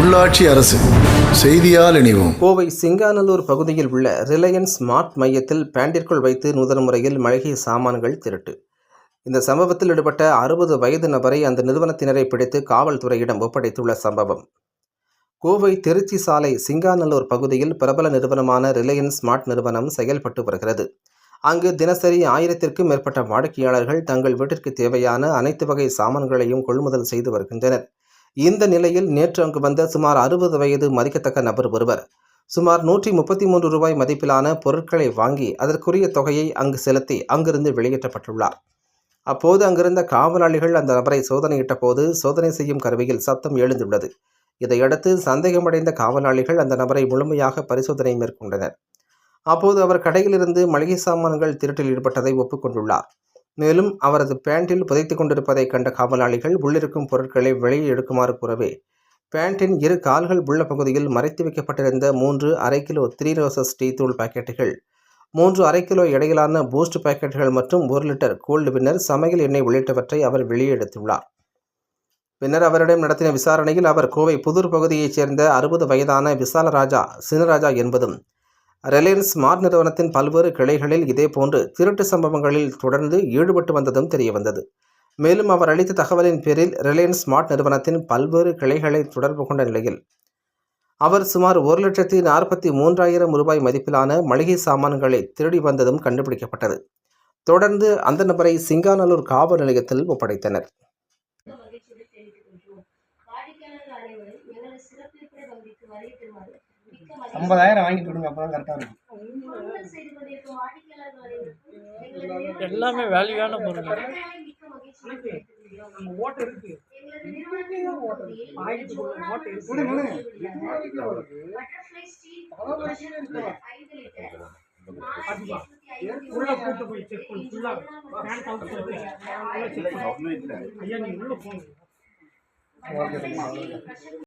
உள்ளாட்சி அரசு செய்தியால் இணைவோம். கோவை சிங்காநல்லூர் பகுதியில் உள்ள ரிலையன்ஸ் ஸ்மார்ட் மையத்தில் பேண்டிற்குள் வைத்து நூதன முறையில் மளிகை சாமான்கள் திருட்டு. இந்த சம்பவத்தில் ஈடுபட்ட 60 வயது நபரை அந்த நிறுவனத்தினரை பிடித்து காவல்துறையிடம் ஒப்படைத்துள்ள சம்பவம். கோவை திருச்சி சாலை சிங்காநல்லூர் பகுதியில் பிரபல நிறுவனமான ரிலையன்ஸ் ஸ்மார்ட் நிறுவனம் செயல்பட்டு வருகிறது. அங்கு தினசரி 1000க்கும் மேற்பட்ட வாடிக்கையாளர்கள் தங்கள் வீட்டிற்கு தேவையான அனைத்து வகை சாமான்களையும் கொள்முதல் செய்து வருகின்றனர். இந்த நிலையில் நேற்று அங்கு வந்த சுமார் 60 வயது மதிக்கத்தக்க நபர் ஒருவர் சுமார் 133 ரூபாய் மதிப்பிலான பொருட்களை வாங்கி அதற்குரிய தொகையை அங்கு செலுத்தி அங்கிருந்து வெளியேற்றப்பட்டுள்ளார். அப்போது அங்கிருந்த காவலாளிகள் அந்த நபரை சோதனையிட்ட போது சோதனை செய்யும் கருவியில் சத்தம் எழுந்துள்ளது. இதையடுத்து சந்தேகமடைந்த காவலாளிகள் அந்த நபரை முழுமையாக பரிசோதனை மேற்கொண்டனர். அப்போது அவர் கடையிலிருந்து மளிகை சாமான்கள் திருட்டில் ஈடுபட்டதை ஒப்புக்கொண்டுள்ளார். மேலும் அவரது பேண்டில் புதைத்துக் கொண்டிருப்பதை கண்ட காவலாளிகள் உள்ளிருக்கும் பொருட்களை வெளியே எடுக்குமாறு கூறவே பேண்டின் 2 கால்கள் உள்ள பகுதியில் மறைத்து வைக்கப்பட்டிருந்த 3 1/2 கிலோ 3 ரோசஸ் டீ தூள் பாக்கெட்டுகள், 3 1/2 கிலோ எடையிலான பூஸ்ட் பாக்கெட்டுகள் மற்றும் 1 லிட்டர் கோல்டு வின்னர் சமையல் எண்ணெய் உள்ளிட்டவற்றை அவர் வெளியே எடுத்துள்ளார். பின்னர் அவரிடம் நடத்தின விசாரணையில் அவர் கோவை புதூர் பகுதியைச் சேர்ந்த 60 வயதான விசாலராஜா சினராஜா என்பதும் ரிலையன்ஸ் ஸ்மார்ட் நிறுவனத்தின் பல்வேறு கிளைகளில் இதேபோன்று திருட்டு சம்பவங்களில் தொடர்ந்து ஈடுபட்டு வந்ததும் தெரியவந்தது. மேலும் அவர் அளித்த தகவலின் பேரில் ரிலையன்ஸ் ஸ்மார்ட் நிறுவனத்தின் பல்வேறு கிளைகளை தொடர்பு கொண்ட நிலையில் அவர் சுமார் 1,43,000 ரூபாய் மதிப்பிலான மளிகை சாமான்களை திருடி வந்ததும் கண்டுபிடிக்கப்பட்டது. தொடர்ந்து அந்த நபரை சிங்காநல்லூர் காவல் நிலையத்தில் ஒப்படைத்தனர். $50,000 வாங்கிட்டு விடுங்க, அப்பதான் கரெக்டா இருக்கும். எல்லாமே வேல்யூவான பொருள்.